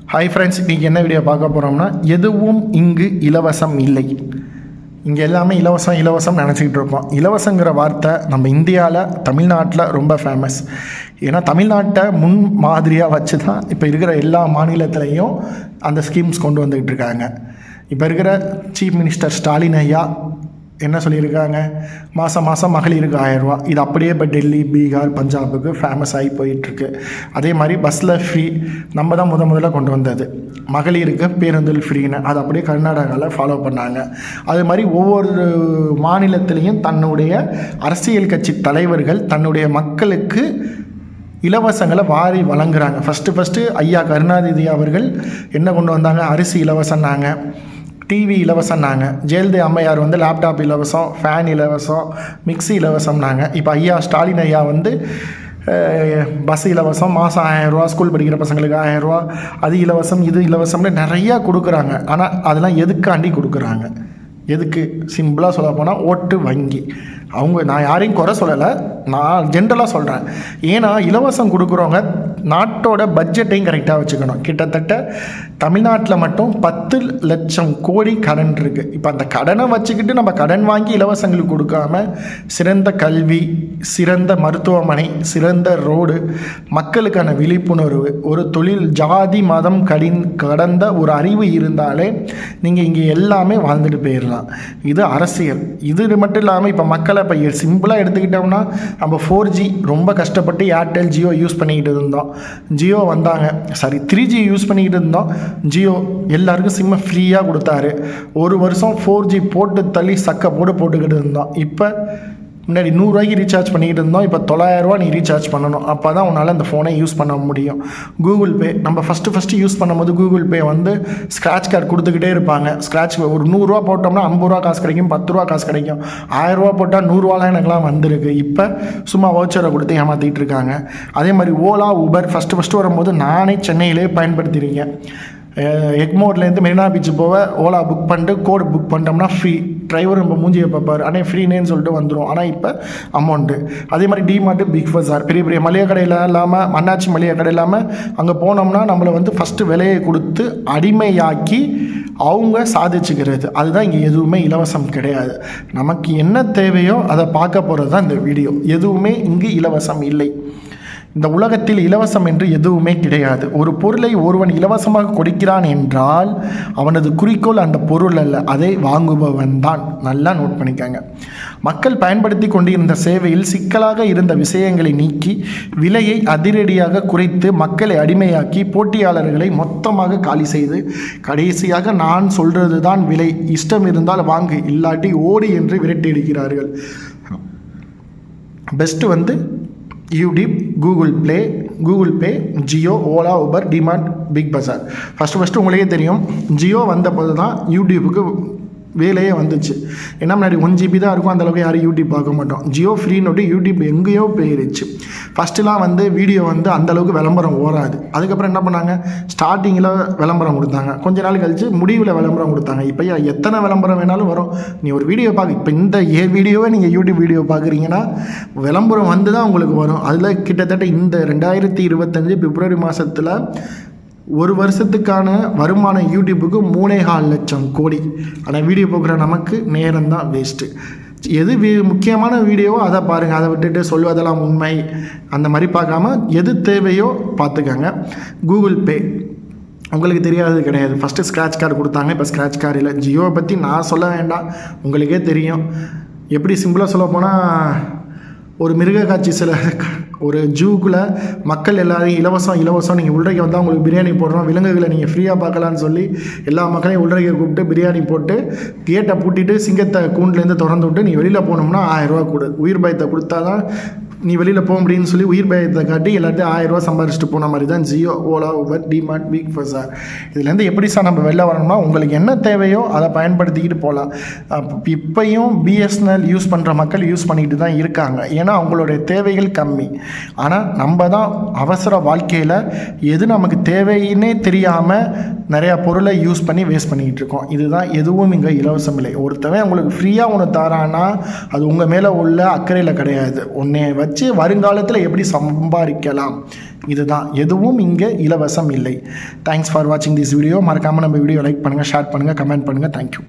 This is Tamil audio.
ஹாய் ஃப்ரெண்ட்ஸ், இன்றைக்கி என்ன வீடியோ பார்க்க போகிறோம்னா, எதுவும் இங்கு இலவசம் இல்லை. இங்கே எல்லாமே இலவசம் நினச்சிக்கிட்டு இருப்போம். இலவசங்கிற வார்த்தை நம்ம இந்தியாவில் தமிழ்நாட்டில் ரொம்ப ஃபேமஸ். ஏன்னா தமிழ்நாட்டை முன் மாதிரியாக வச்சு தான் இப்போ இருக்கிற எல்லா மாநிலத்திலையும் அந்த ஸ்கீம்ஸ் கொண்டு வந்துக்கிட்டு இருக்காங்க. இப்போ இருக்கிற சீஃப் மினிஸ்டர் ஸ்டாலின் ஐயா என்ன சொல்லியிருக்காங்க, மாதம் மகளிருக்கு 1000 ரூபா. இது அப்படியே இப்போ டெல்லி, பீகார், பஞ்சாபுக்கு ஃபேமஸ் ஆகி போயிட்டுருக்கு. அதே மாதிரி பஸ்ஸில் ஃப்ரீ நம்ம தான் முதல்ல கொண்டு வந்தது. மகளிருக்கு பேருந்தில் ஃப்ரீன்னு அதை அப்படியே கர்நாடகாவில் ஃபாலோ பண்ணாங்க. அது மாதிரி ஒவ்வொரு மாநிலத்திலையும் தன்னுடைய அரசியல் கட்சி தலைவர்கள் தன்னுடைய மக்களுக்கு இலவசங்களை வாரி வழங்குறாங்க. ஃபஸ்ட்டு ஐயா கருணாநிதி அவர்கள் என்ன கொண்டு வந்தாங்க, அரிசி இலவசம்னாங்க, டிவி இலவசம்னாங்க. ஜெயலலிதா அம்மையார் வந்து லேப்டாப் இலவசம், ஃபேன் இலவசம், மிக்சி இலவசம்னாங்க. இப்போ ஐயா ஸ்டாலின் ஐயா வந்து பஸ் இலவசம், மாதம் 1000 ரூபா, ஸ்கூல் படிக்கிற பசங்களுக்கு 1000 ரூபா, அது இலவசம், இது இலவசம்னு நிறையா கொடுக்குறாங்க. ஆனால் அதெல்லாம் எதுக்காண்டி கொடுக்குறாங்க? எதுக்கு? சிம்பிளாக சொல்ல போனால் ஓட்டு வங்கி. நான் யாரையும் குறை சொல்லலை, நான் ஜென்ரலாக சொல்கிறேன். ஏன்னா இலவசம் கொடுக்குறவங்க நாட்டோட பட்ஜெட்டையும் கரெக்டாக வச்சுக்கணும். கிட்டத்தட்ட தமிழ்நாட்டில் மட்டும் 10 லட்சம் கோடி கடன் இருக்குது. இப்போ அந்த கடனை வச்சுக்கிட்டு நம்ம கடன் வாங்கி இலவசங்களுக்கு கொடுக்காம சிறந்த கல்வி, சிறந்த மருத்துவமனை, சிறந்த ரோடு, மக்களுக்கான விழிப்புணர்வு, ஒரு தொழில், ஜாதி மதம் கடந்த ஒரு அறிவு இருந்தாலே நீங்கள் இங்கே எல்லாமே வாழ்ந்துட்டு போயிடலாம். இது அரசியல். இது மட்டும் இல்லாமல் இப்போ மக்களை இப்போ சிம்பிளாக எடுத்துக்கிட்டோம்னா, நம்ம 4G ரொம்ப கஷ்டப்பட்டு ஏர்டெல், ஜியோ யூஸ் பண்ணிக்கிட்டு இருந்தோம். ஜியோ வந்தாங்க, 3G யூஸ் பண்ணிக்கிட்டு இருந்தோம். ஜியோ எல்லாருக்கும் சிம்மை ஃப்ரீயாக கொடுத்தாரு. ஒரு வருஷம் 4G போட்டு தள்ளி போட்டுக்கிட்டு இருந்தோம். இப்போ முன்னாடி 100 ரூபாய்க்கு ரீசார்ஜ் பண்ணிக்கிட்டு இருந்தோம். இப்போ 900 ரூபா நீ ரீசார்ஜ் பண்ணணும். அப்போ தான் உன்னால் அந்த ஃபோனை யூஸ் பண்ண முடியும். கூகுள் பே நம்ம ஃபஸ்ட்டு யூஸ் பண்ணும்போது கூகுள் பே வந்து ஸ்க்ராட்ச் கார்டு கொடுத்துக்கிட்டே இருப்பாங்க. ஸ்க்ராட்ச் ஒரு 100 ரூபா போட்டோம்னா 50 ரூபா காசு கிடைக்கும், 10 ரூபா காசு கிடைக்கும். 1000 ரூபா போட்டால் 100 ரூபாலாம் எனக்குலாம் வந்திருக்கு. இப்போ சும்மா வவுச்சரை கொடுத்து ஏமாற்றிட்டு இருக்காங்க. அதே மாதிரி ஓலா, ஊபர் ஃபஸ்ட்டு வரும்போது நானே சென்னையிலே பயன்படுத்தியிருக்கேன். எக்மோர்லேருந்து மெரினா பீச் போக ஓலா புக் பண்ணிட்டு கோடு புக் பண்ணிட்டோம்னா ஃப்ரீ. டிரைவர் நம்ம மூஞ்சியை பார்ப்பார், ஆனால் ஃப்ரீனேன்னு சொல்லிட்டு வந்துடும். ஆனால் இப்போ அமௌண்ட்டு. அதே மாதிரி டிமார்ட்டு, பிக் பஜார், பெரிய மளிகை கடையில் இல்லாமல், அண்ணாச்சி மளிகை கடை இல்லாமல் அங்கே போனோம்னா நம்மளை வந்து ஃபஸ்ட்டு விலையை கொடுத்து அடிமையாக்கி அவங்க சாதிச்சுக்கிறது. அதுதான் இங்கே எதுவுமே இலவசம் கிடையாது. நமக்கு என்ன தேவையோ அதை பார்க்க போகிறது தான் இந்த வீடியோ. எதுவுமே இங்கு இலவசம் இல்லை. இந்த உலகத்தில் இலவசம் என்று எதுவுமே கிடையாது. ஒரு பொருளை ஒருவன் இலவசமாக கொடுக்கிறான் என்றால் அவனது குறிக்கோள் அந்த பொருள் அல்ல, அதை வாங்குபவன் தான். நல்லா நோட் பண்ணிக்கங்க. மக்கள் பயன்படுத்தி கொண்டிருந்த சேவையில் சிக்கலாக இருந்த விஷயங்களை நீக்கி விலையை அதிரடியாக குறைத்து மக்களை அடிமையாக்கி போட்டியாளர்களை மொத்தமாக காலி செய்து கடைசியாக நான் சொல்றது தான் விலை, இஷ்டம் இருந்தால் வாங்கு, இல்லாட்டி ஓடி என்று விரட்டி அடிக்கிறார்கள். பெஸ்ட்டு வந்து YouTube, Google Pay, Jio, Ola, Uber, DMart, Big Bazaar. First உங்களுக்கே தெரியும், ஜியோ வந்தபோது தான் யூடியூபுக்கு வேலையே வந்துச்சு. ஏன்னா முன்னாடி 1 GB தான் இருக்கும், அந்தளவுக்கு யாரும் யூடியூப் பார்க்க மாட்டோம். ஜியோ ஃப்ரீன்னு யூடியூப் எங்கேயோ போயிருச்சு. ஃபஸ்ட்டுலாம் வந்து வீடியோ வந்து அந்தளவுக்கு விளம்பரம் ஓடாது. அதுக்கப்புறம் என்ன பண்ணாங்க, ஸ்டார்டிங்கில் விளம்பரம் கொடுத்தாங்க, கொஞ்ச நாள் கழிச்சு முடிவில் விளம்பரம் கொடுத்தாங்க. இப்போ எத்தனை விளம்பரம் வேணாலும் வரும். நீ ஒரு வீடியோ பார்க்க, இப்போ இந்த வீடியோவை நீங்கள் யூடியூப் வீடியோ பார்க்குறீங்கன்னா விளம்பரம் வந்து தான் உங்களுக்கு வரும். அதில் கிட்டத்தட்ட இந்த 2025 பிப்ரவரி மாதத்தில் ஒரு வருஷத்துக்கான வருமானம் யூடியூபுக்கு 3.25 லட்சம் கோடி. ஆனால் வீடியோ பார்க்குற நமக்கு நேரம் தான் வேஸ்ட்டு. எது முக்கியமான வீடியோவோ அதை பாருங்கள், அதை விட்டுட்டு சொல்வதெல்லாம் உண்மை அந்த மாதிரி பார்க்காம எது தேவையோ பார்த்துக்கங்க. கூகுள் பே உங்களுக்கு தெரியாதது கிடையாது. ஃபஸ்ட்டு ஸ்க்ராட்ச் கார்டு கொடுத்தாங்க, இப்போ ஸ்க்ராட்ச் கார்டு இல்லை. ஜியோவை பற்றி நான் சொல்ல வேண்டாம், உங்களுக்கே தெரியும். எப்படி சிம்பிளாக சொல்ல போனால், ஒரு மிருக காட்சி சில ஒரு ஜூக்குள்ளே மக்கள் எல்லாரையும் இலவசம் நீங்கள் உள்றைக்கு வந்தால் உங்களுக்கு பிரியாணி போடுறோம், விலங்குகளை நீங்கள் ஃப்ரீயாக பார்க்கலான்னு சொல்லி எல்லா மக்களையும் உள்றைக்கு கூப்பிட்டு பிரியாணி போட்டு கேட்டை பூட்டிட்டு சிங்கத்தை கூண்டுலேருந்து திறந்து விட்டு நீ வெளியில் போனோம்னா 1000 ரூபா கொடு, உயிர் பயத்தை கொடுத்தா தான் நீ வெளியில் போக முடியும்னு சொல்லி உயிர் பயத்தை காட்டி எல்லாத்தையும் 1000 ரூபா சம்பாதிச்சுட்டு போன மாதிரி தான் Jio, Ola, Uber, DMart, Big Bazaar. இதுலேருந்து எப்படி சார் நம்ம வெளில வரணும்னா, உங்களுக்கு என்ன தேவையோ அதை பயன்படுத்திக்கிட்டு போகலாம். இப்போயும் பிஎஸ்என்எல் யூஸ் பண்ணுற மக்கள் யூஸ் பண்ணிக்கிட்டு தான் இருக்காங்க. ஏன்னா அவங்களுடைய தேவைகள் கம்மி. ஆனால் நம்ம தான் அவசர வாழ்க்கையில் எது நமக்கு தேவைன்னே தெரியாமல் நிறையா பொருளை யூஸ் பண்ணி வேஸ்ட் பண்ணிக்கிட்டு இருக்கோம். இதுதான் எதுவும் இங்கே இலவசம் இல்லை. ஒருத்தவன் உங்களுக்கு ஃப்ரீயாக ஒன்று தரான்னா அது உங்கள் மேலே உள்ள அக்கறையில் கிடையாது. உன்னை வச்சு வருங்காலத்தில் எப்படி சம்பாதிக்கலாம், இதுதான். எதுவும் இங்கே இலவசம் இல்லை. தேங்க்ஸ் ஃபார் வாட்சிங் திஸ் வீடியோ. மறக்காமல் நம்ம வீடியோ லைக் பண்ணுங்கள், ஷேர் பண்ணுங்கள், கமெண்ட் பண்ணுங்கள். தேங்க்யூ.